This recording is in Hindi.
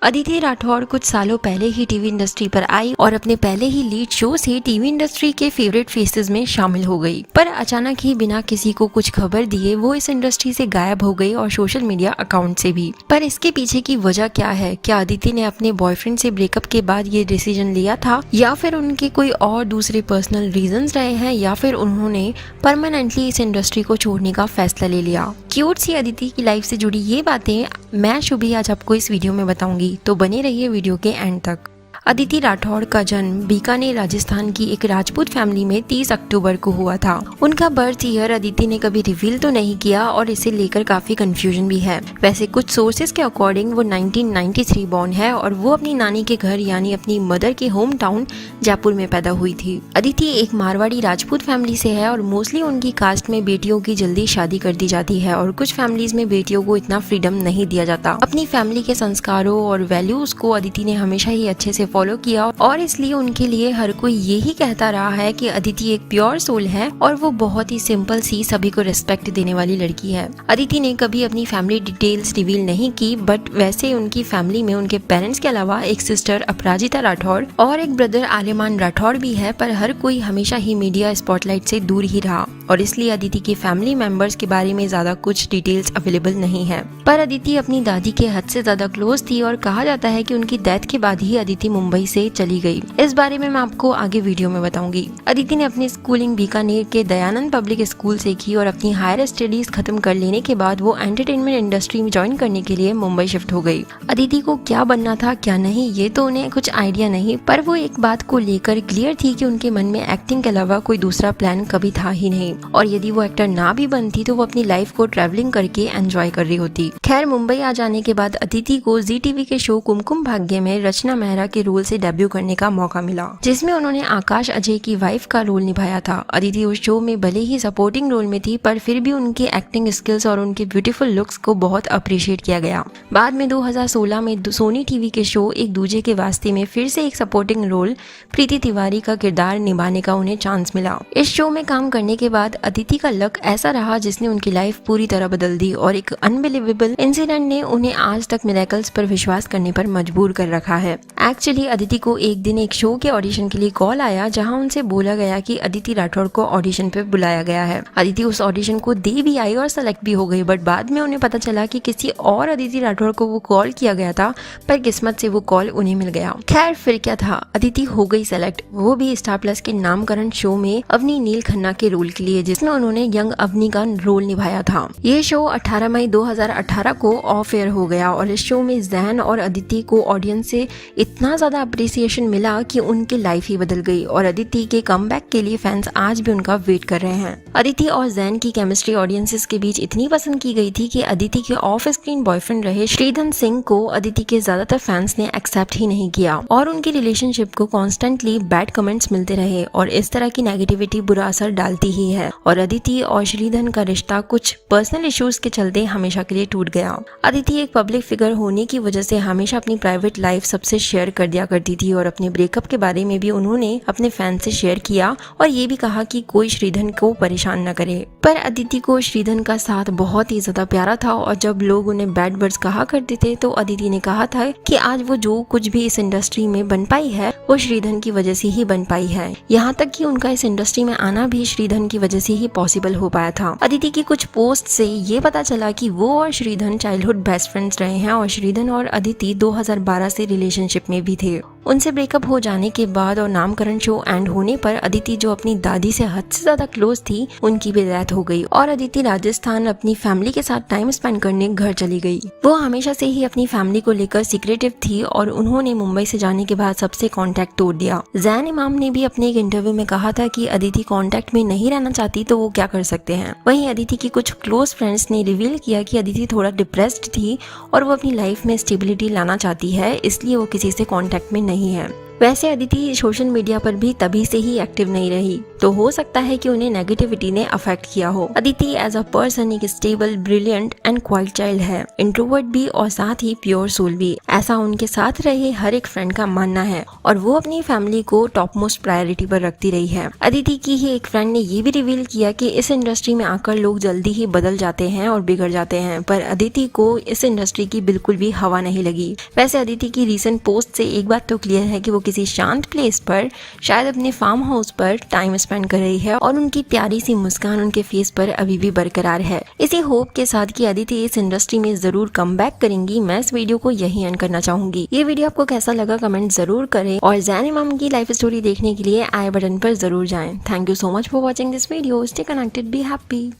अदिति राठौड़ कुछ सालों पहले ही टीवी इंडस्ट्री पर आई और अपने पहले ही लीड शो से टीवी इंडस्ट्री के फेवरेट फेसेस में शामिल हो गई। पर अचानक ही बिना किसी को कुछ खबर दिए वो इस इंडस्ट्री से गायब हो गई और सोशल मीडिया अकाउंट से भी। पर इसके पीछे की वजह क्या है? क्या अदिति ने अपने बॉयफ्रेंड से ब्रेकअप के बाद ये डिसीजन लिया था, या फिर उनके कोई और दूसरे पर्सनल रीजंस रहे हैं, या फिर उन्होंने परमानेंटली इस इंडस्ट्री को छोड़ने का फैसला ले लिया? क्यूट सी अदिति की लाइफ से जुड़ी ये बातें मैं शुभी आज आपको इस वीडियो में बताऊंगी, तो बने रहिए वीडियो के एंड तक। अदिति राठौड़ का जन्म बीकानेर राजस्थान की एक राजपूत फैमिली में 30 अक्टूबर को हुआ था। उनका बर्थ ईयर अदिति ने कभी रिवील तो नहीं किया और इसे लेकर काफी कंफ्यूजन भी है। वैसे कुछ सोर्सेज के अकॉर्डिंग वो 1993 बॉर्न है और वो अपनी नानी के घर यानी अपनी मदर के होम टाउन जयपुर में पैदा हुई थी। अदिति एक मारवाड़ी राजपूत फैमिली से है और मोस्टली उनकी कास्ट में बेटियों की जल्दी शादी कर दी जाती है और कुछ फैमिलीज में बेटियों को इतना फ्रीडम नहीं दिया जाता। अपनी फैमिली के संस्कारों और वैल्यूज को अदिति ने हमेशा ही अच्छे से फॉलो किया और इसलिए उनके लिए हर कोई यही कहता रहा है कि अदिति एक प्योर सोल है और वो बहुत ही सिंपल सी सभी को रिस्पेक्ट देने वाली लड़की है। अदिति ने कभी अपनी फैमिली डिटेल्स रिवील नहीं की, बट वैसे उनकी फैमिली में उनके पेरेंट्स के अलावा एक सिस्टर अपराजिता राठौड़ और एक ब्रदर आर्यमान राठौड़ भी है, पर हर कोई हमेशा ही मीडिया स्पॉटलाइट से दूर ही रहा और इसलिए अदिति के फैमिली मेंबर्स के बारे में ज्यादा कुछ डिटेल्स अवेलेबल नहीं है। पर अदिति अपनी दादी के हद से ज्यादा क्लोज थी और कहा जाता है कि उनकी डेथ के बाद ही अदिति मुंबई से चली गई। इस बारे में मैं आपको आगे वीडियो में बताऊंगी। अदिति ने अपनी स्कूलिंग बीकानेर के दयानंद पब्लिक स्कूल से की और अपनी हायर स्टडीज खत्म कर लेने के बाद वो एंटरटेनमेंट इंडस्ट्री में ज्वाइन करने के लिए मुंबई शिफ्ट हो गई। अदिति को क्या बनना था क्या नहीं ये तो उन्हें कुछ आइडिया नहीं, पर वो एक बात को लेकर क्लियर थी कि उनके मन में एक्टिंग के अलावा कोई दूसरा प्लान कभी था ही नहीं और यदि वो एक्टर ना भी बनती तो वो अपनी लाइफ को ट्रैवलिंग करके एंजॉय कर रही होती। खैर, मुंबई आ जाने के बाद अदिति को जी टीवी के शो कुमकुम भाग्य में रचना मेहरा के रोल से डेब्यू करने का मौका मिला, जिसमें उन्होंने आकाश अजय की वाइफ का रोल निभाया था। अदिति उस शो में भले ही सपोर्टिंग रोल में थी, पर फिर भी उनकी एक्टिंग स्किल्स और उनके ब्यूटीफुल लुक्स को बहुत अप्रिशिएट किया गया। बाद में 2016 में सोनी टीवी के शो एक दूजे के वास्ते में फिर से एक सपोर्टिंग रोल प्रीति तिवारी का किरदार निभाने का उन्हें चांस मिला। इस शो में काम करने के बाद अदिति का लक ऐसा रहा जिसने उनकी लाइफ पूरी तरह बदल दी और एक अनबिलीवेबल इंसिडेंट ने उन्हें आज तक मिरेकल्स पर विश्वास करने पर मजबूर कर रखा है। एक्चुअली अदिति को एक दिन एक शो के ऑडिशन के लिए कॉल आया, जहां उनसे बोला गया कि अदिति राठौड़ को ऑडिशन पे बुलाया गया है। अदिति उस ऑडिशन को दे भी आई और सेलेक्ट भी हो गई, बट बाद में उन्हें पता चला कि किसी और अदिति राठौड़ को वो कॉल किया गया था, पर किस्मत से वो कॉल उन्हें मिल गया। खैर, फिर क्या था, अदिति हो गई सेलेक्ट, वो भी स्टार प्लस के नामकरण शो में अवनी नील खन्ना के रोल के लिए, जिसमें उन्होंने यंग अवनी का रोल निभाया था। ये शो 18 मई 2018 को ऑफ एयर हो गया और इस शो में जैन और अदिति को ऑडियंस से इतना ज्यादा अप्रिसिएशन मिला कि उनकी लाइफ ही बदल गई और अदिति के कमबैक के लिए फैंस आज भी उनका वेट कर रहे हैं। अदिति और जैन की केमिस्ट्री ऑडियंसेस के बीच इतनी पसंद की गई थी कि अदिति के ऑफ स्क्रीन बॉयफ्रेंड रहे श्रीधन सिंह को अदिति के ज्यादातर फैंस ने एक्सेप्ट ही नहीं किया और उनकी रिलेशनशिप को कॉन्स्टेंटली बैड कमेंट्स मिलते रहे और इस तरह की नेगेटिविटी बुरा असर डालती ही है और अदिति और श्रीधन का रिश्ता कुछ पर्सनल इश्यूज के चलते हमेशा के लिए टूट गया। अदिति एक पब्लिक फिगर होने की वजह से हमेशा अपनी प्राइवेट लाइफ सबसे शेयर कर दिया करती थी और अपने ब्रेकअप के बारे में भी उन्होंने अपने फैंस से शेयर किया और ये भी कहा कि कोई श्रीधन को परेशान न करे। पर अदिति को श्रीधन का साथ बहुत ही ज्यादा प्यारा था और जब लोग उन्हें बैड वर्ड्स कहा करते थे तो अदिति ने कहा था कि आज वो जो कुछ भी इस इंडस्ट्री में बन पाई है वो श्रीधन की वजह से ही बन पाई है। यहाँ तक कि उनका इस इंडस्ट्री में आना भी श्रीधन की वजह से ही पॉसिबल हो पाया था। अदिति की कुछ पोस्ट से ये पता चला कि वो और श्रीधन चाइल्डहुड बेस्ट फ्रेंड्स रहे हैं और श्रीधन और अदिति 2012 से रिलेशनशिप में भी थे। उनसे ब्रेकअप हो जाने के बाद और नामकरण शो एंड होने पर अदिति जो अपनी दादी से हद से ज्यादा क्लोज थी उनकी भी डेथ हो गई और अदिति राजस्थान अपनी फैमिली के साथ टाइम स्पेंड करने घर चली गई। वो हमेशा से ही अपनी फैमिली को लेकर सीक्रेटिव थी और उन्होंने मुंबई से जाने के बाद सबसे कांटेक्ट तोड़ दिया। जैन इमाम ने भी अपने एक इंटरव्यू में कहा था कि अदिति कांटेक्ट में नहीं रहना चाहती तो वो क्या कर सकते हैं। वहीं अदिति की कुछ क्लोज फ्रेंड्स ने रिवील किया कि अदिति थोड़ा डिप्रेस्ड थी और वो अपनी लाइफ में स्टेबिलिटी लाना चाहती है, इसलिए वो किसी से कांटेक्ट में नहीं है। वैसे अदिति सोशल मीडिया पर भी तभी से ही एक्टिव नहीं रही, तो हो सकता है कि उन्हें नेगेटिविटी ने अफेक्ट किया हो। अदिति एज अ पर्सन एक stable, brilliant and quite child है, इंट्रोवर्ट भी और साथ ही प्योर सोल भी, ऐसा उनके साथ रहे हर एक फ्रेंड का मानना है और वो अपनी फैमिली को टॉप मोस्ट प्रायोरिटी पर रखती रही है। अदिति की ही एक फ्रेंड ने ये भी रिवील किया कि इस इंडस्ट्री में आकर लोग जल्दी ही बदल जाते हैं और बिगड़ जाते हैं, पर अदिति को इस इंडस्ट्री की बिल्कुल भी हवा नहीं लगी। वैसे अदिति की रीसेंट पोस्ट से एक बात तो क्लियर है कि वो किसी शांत प्लेस पर, शायद अपने फार्म हाउस पर टाइम स्पेंड कर रही है और उनकी प्यारी सी मुस्कान उनके फेस पर अभी भी बरकरार है। इसी होप के साथ कि अदिति इस इंडस्ट्री में जरूर कमबैक करेंगी, मैं इस वीडियो को यही एंड करना चाहूंगी। ये वीडियो आपको कैसा लगा कमेंट जरूर करें और ज़ैन इमाम की लाइफ स्टोरी देखने के लिए आई बटन पर जरूर जाएं। Thank you so much for watching this video. Stay connected, be happy.